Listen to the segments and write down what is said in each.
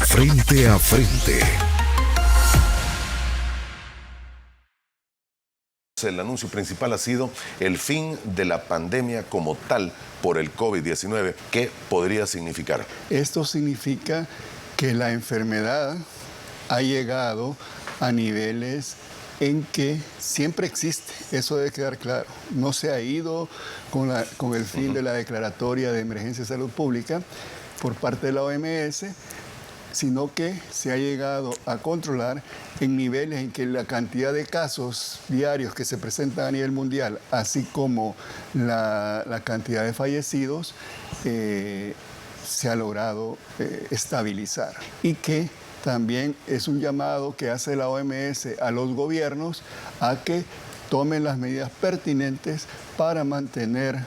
Frente a frente. El anuncio principal ha sido el fin de la pandemia como tal por el COVID-19. ¿Qué podría significar? Esto significa que la enfermedad ha llegado a niveles en que siempre existe. Eso debe quedar claro. No se ha ido con el fin de la declaratoria de emergencia de salud pública por parte de la OMS, sino que se ha llegado a controlar en niveles en que la cantidad de casos diarios que se presentan a nivel mundial, así como la cantidad de fallecidos, se ha logrado estabilizar. Y que también es un llamado que hace la OMS a los gobiernos a que tomen las medidas pertinentes para mantener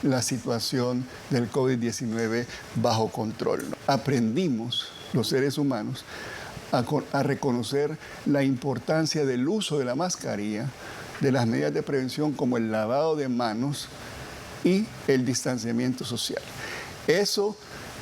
la situación del COVID-19 bajo control. Aprendimos, los seres humanos, a reconocer la importancia del uso de la mascarilla, de las medidas de prevención como el lavado de manos y el distanciamiento social. Eso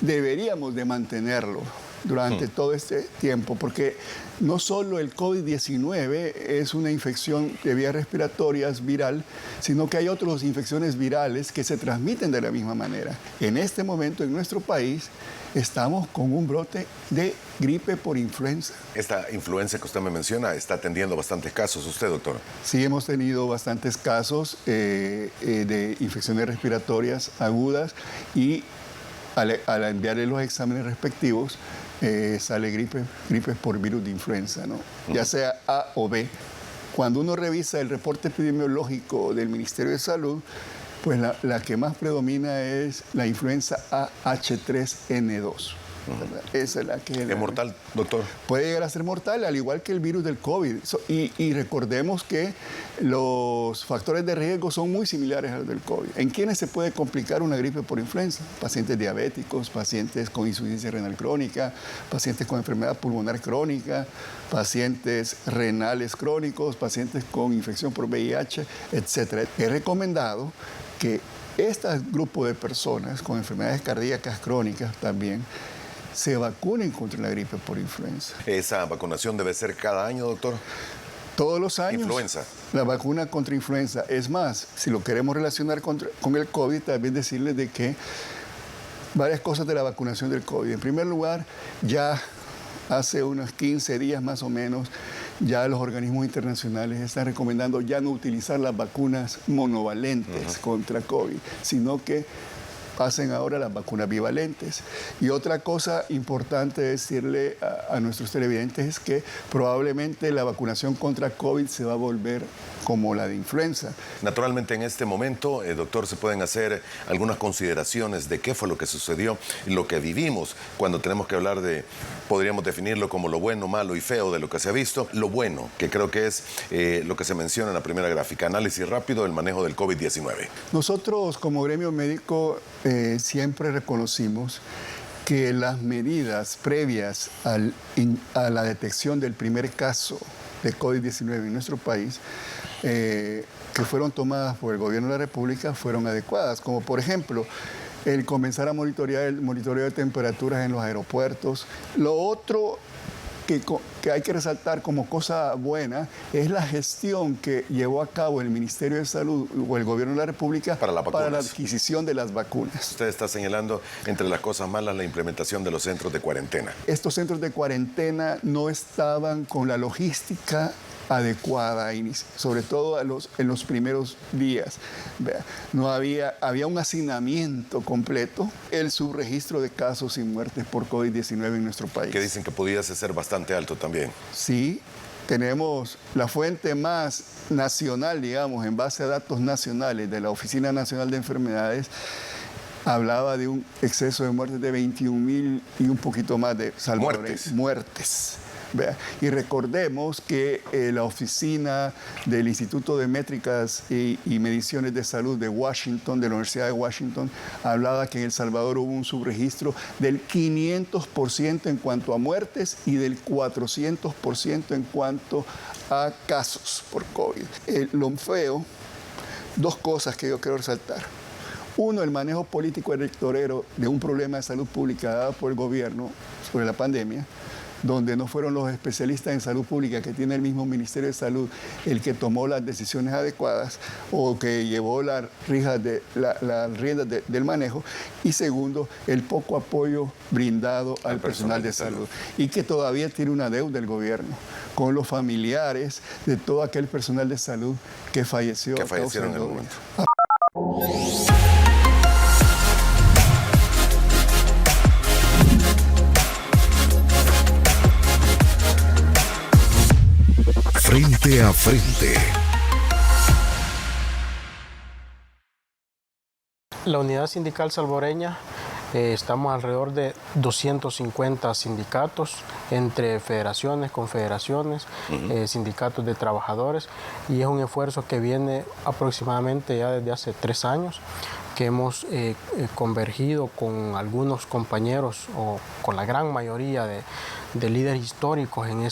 deberíamos de mantenerlo durante todo este tiempo, porque no solo el COVID-19 es una infección de vías respiratorias viral, sino que hay otras infecciones virales que se transmiten de la misma manera. En este momento en nuestro país estamos con un brote de gripe por influenza. Esta influenza que usted me menciona está atendiendo bastantes casos. ¿Usted, doctor? Sí, hemos tenido bastantes casos de infecciones respiratorias agudas y al enviarle los exámenes respectivos sale gripe por virus de influenza, ¿no? Ya sea A o B. Cuando uno revisa el reporte epidemiológico del Ministerio de Salud, pues la que más predomina es la influenza H3N2. Esa es la que... ¿Es mortal, doctor? Puede llegar a ser mortal, al igual que el virus del COVID. Y recordemos que los factores de riesgo son muy similares a los del COVID. ¿En quiénes se puede complicar una gripe por influenza? Pacientes diabéticos, pacientes con insuficiencia renal crónica, pacientes con enfermedad pulmonar crónica, pacientes renales crónicos, pacientes con infección por VIH, etc. Es recomendado que este grupo de personas con enfermedades cardíacas crónicas también se vacunen contra la gripe por influenza. ¿Esa vacunación debe ser cada año, doctor? Todos los años. Influenza. La vacuna contra influenza. Es más, si lo queremos relacionar con el COVID, también decirles de que varias cosas de la vacunación del COVID. En primer lugar, ya hace unos 15 días más o menos, ya los organismos internacionales están recomendando ya no utilizar las vacunas monovalentes contra COVID, sino que pasen ahora las vacunas bivalentes. Y otra cosa importante decirle a nuestros televidentes es que probablemente la vacunación contra COVID se va a volver como la de influenza. Naturalmente en este momento, doctor, se pueden hacer algunas consideraciones de qué fue lo que sucedió y lo que vivimos cuando tenemos que hablar de, podríamos definirlo como lo bueno, malo y feo de lo que se ha visto. Lo bueno, que creo que es lo que se menciona en la primera gráfica, análisis rápido del manejo del COVID-19. Nosotros como gremio médico siempre reconocimos que las medidas previas a la detección del primer caso de COVID-19 en nuestro país, que fueron tomadas por el gobierno de la República, fueron adecuadas, como por ejemplo el comenzar a monitorear el monitoreo de temperaturas en los aeropuertos. Lo otro que hay que resaltar como cosa buena es la gestión que llevó a cabo el Ministerio de Salud o el Gobierno de la República para la adquisición de las vacunas. Usted está señalando entre las cosas malas la implementación de los centros de cuarentena. Estos centros de cuarentena no estaban con la logística adecuada, sobre todo en los primeros días. No había un hacinamiento completo, el subregistro de casos y muertes por COVID-19 en nuestro país. Que dicen que pudiese ser bastante alto también. Sí, tenemos la fuente más nacional, digamos, en base a datos nacionales de la Oficina Nacional de Enfermedades, hablaba de un exceso de muertes de 21,000 y un poquito más de salvadoreños. Muertes. ¿vea? Y recordemos que la oficina del Instituto de Métricas y Mediciones de Salud de Washington, de la Universidad de Washington, hablaba que en El Salvador hubo un subregistro del 500% en cuanto a muertes y del 400% en cuanto a casos por COVID. Lo feo, dos cosas que yo quiero resaltar. Uno, el manejo político electorero de un problema de salud pública dado por el gobierno sobre la pandemia, donde no fueron los especialistas en salud pública que tiene el mismo Ministerio de Salud el que tomó las decisiones adecuadas o que llevó las riendas del manejo. Y segundo, el poco apoyo brindado al personal de salud y que todavía tiene una deuda el gobierno con los familiares de todo aquel personal de salud que falleció. Que fallecieron en el momento. Frente a frente. La unidad sindical salvadoreña, estamos alrededor de 250 sindicatos entre federaciones, confederaciones, sindicatos de trabajadores, y es un esfuerzo que viene aproximadamente ya desde hace 3 años, que hemos convergido con algunos compañeros o con la gran mayoría de líderes históricos en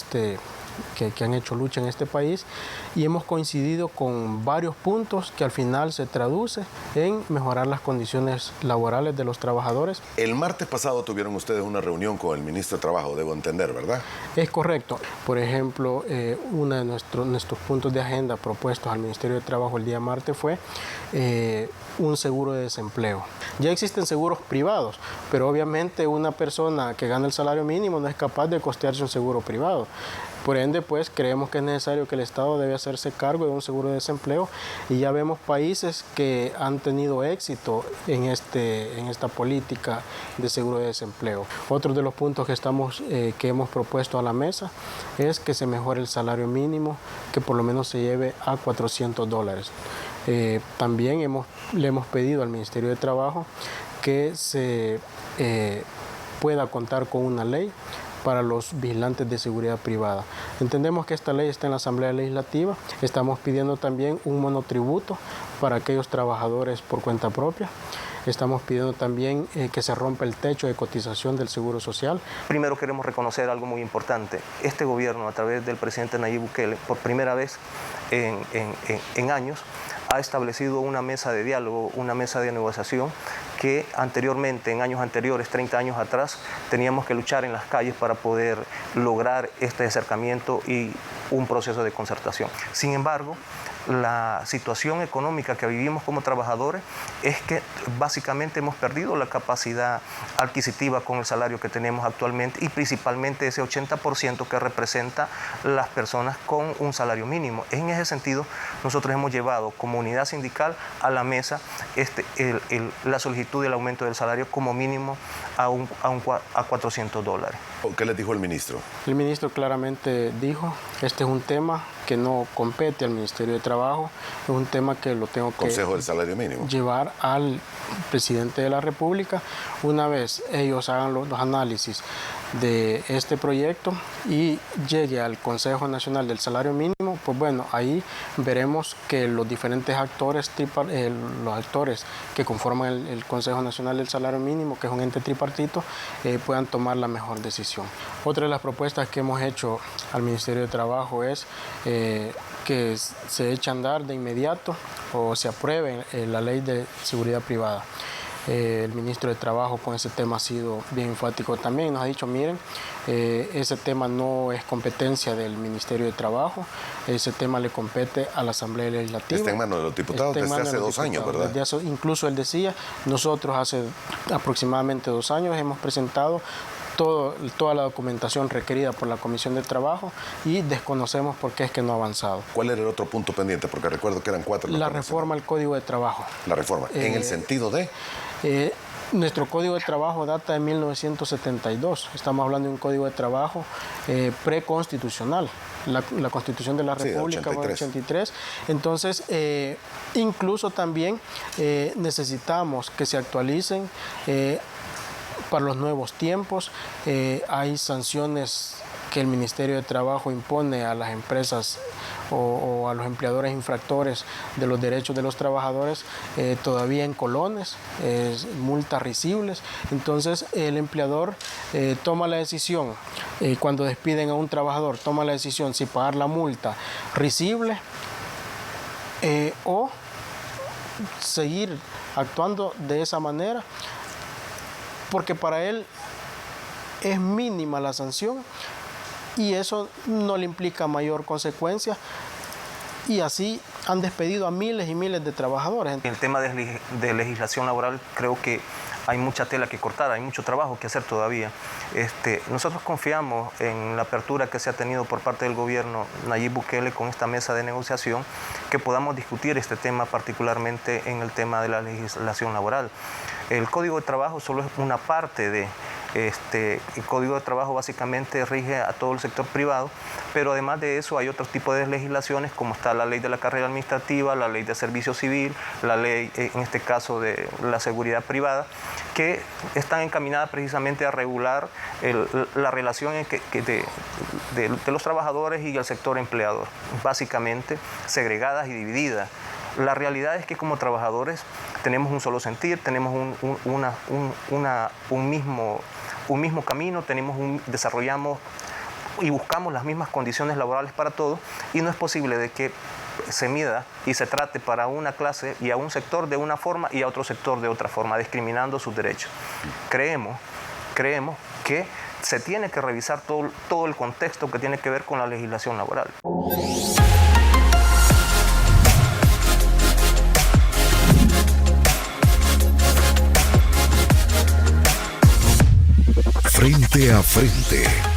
que han hecho lucha en este país, y hemos coincidido con varios puntos que al final se traduce en mejorar las condiciones laborales de los trabajadores. El martes pasado tuvieron ustedes una reunión con el ministro de Trabajo, debo entender, ¿verdad? Es correcto. Por ejemplo, uno de nuestros puntos de agenda propuestos al Ministerio de Trabajo el día martes fue un seguro de desempleo. Ya existen seguros privados, pero obviamente una persona que gana el salario mínimo no es capaz de costearse un seguro privado. Por ende, pues, creemos que es necesario que el Estado debe hacerse cargo de un seguro de desempleo, y ya vemos países que han tenido éxito en esta política de seguro de desempleo. Otro de los puntos que hemos propuesto a la mesa es que se mejore el salario mínimo, que por lo menos se lleve a $400. También le hemos pedido al Ministerio de Trabajo que se pueda contar con una ley para los vigilantes de seguridad privada. Entendemos que esta ley está en la Asamblea Legislativa. Estamos pidiendo también un monotributo para aquellos trabajadores por cuenta propia. Estamos pidiendo también que se rompa el techo de cotización del Seguro Social. Primero queremos reconocer algo muy importante. Este gobierno, a través del presidente Nayib Bukele, por primera vez en años, ha establecido una mesa de diálogo, una mesa de negociación que anteriormente, en años anteriores, 30 años atrás, teníamos que luchar en las calles para poder lograr este acercamiento y un proceso de concertación. Sin embargo, la situación económica que vivimos como trabajadores es que básicamente hemos perdido la capacidad adquisitiva con el salario que tenemos actualmente, y principalmente ese 80% que representa las personas con un salario mínimo. En ese sentido, nosotros hemos llevado como unidad sindical a la mesa la solicitud del aumento del salario como mínimo a $400. ¿Qué les dijo el ministro? El ministro claramente dijo, este es un tema que no compete al Ministerio de Trabajo, es un tema que lo tengo que Consejo del Salario Mínimo. Llevar al presidente de la República. Una vez ellos hagan los análisis de este proyecto y llegue al Consejo Nacional del Salario Mínimo, pues bueno, ahí veremos que los diferentes actores, los actores que conforman el Consejo Nacional del Salario Mínimo, que es un ente tripartito, puedan tomar la mejor decisión. Otra de las propuestas que hemos hecho al Ministerio de Trabajo es que se eche a andar de inmediato o se apruebe la ley de seguridad privada. El ministro de Trabajo con ese tema ha sido bien enfático también. Nos ha dicho, miren, ese tema no es competencia del Ministerio de Trabajo, ese tema le compete a la Asamblea Legislativa. Está en manos de los diputados desde hace 2 años, ¿verdad? Incluso él decía, nosotros hace aproximadamente 2 años hemos presentado toda la documentación requerida por la Comisión de Trabajo y desconocemos por qué es que no ha avanzado. ¿Cuál era el otro punto pendiente? Porque recuerdo que eran 4. La reforma al Código de Trabajo. La reforma, en el sentido de... Nuestro Código de Trabajo data de 1972. Estamos hablando de un Código de Trabajo preconstitucional. La Constitución de la República fue en 83. Entonces, incluso también necesitamos que se actualicen para los nuevos tiempos. Hay sanciones que el Ministerio de Trabajo impone a las empresas o a los empleadores infractores de los derechos de los trabajadores, todavía en colones, multas risibles. Entonces el empleador toma la decisión, cuando despiden a un trabajador, toma la decisión si pagar la multa risible o seguir actuando de esa manera, porque para él es mínima la sanción y eso no le implica mayor consecuencia, y así han despedido a miles y miles de trabajadores. En el tema de legislación laboral creo que hay mucha tela que cortar, hay mucho trabajo que hacer todavía. Nosotros confiamos en la apertura que se ha tenido por parte del gobierno Nayib Bukele con esta mesa de negociación, que podamos discutir este tema, particularmente en el tema de la legislación laboral. El Código de Trabajo solo es una parte de... el Código de Trabajo básicamente rige a todo el sector privado, pero además de eso hay otros tipos de legislaciones, como está la ley de la carrera administrativa, la ley de servicio civil, la ley, en este caso, de la seguridad privada, que están encaminadas precisamente a regular la relación de los trabajadores y el sector empleador, básicamente segregadas y divididas. La realidad es que como trabajadores tenemos un solo sentir, tenemos un mismo camino, desarrollamos y buscamos las mismas condiciones laborales para todos, y no es posible de que se mida y se trate para una clase y a un sector de una forma y a otro sector de otra forma, discriminando sus derechos. Creemos que se tiene que revisar todo el contexto que tiene que ver con la legislación laboral. Frente a frente.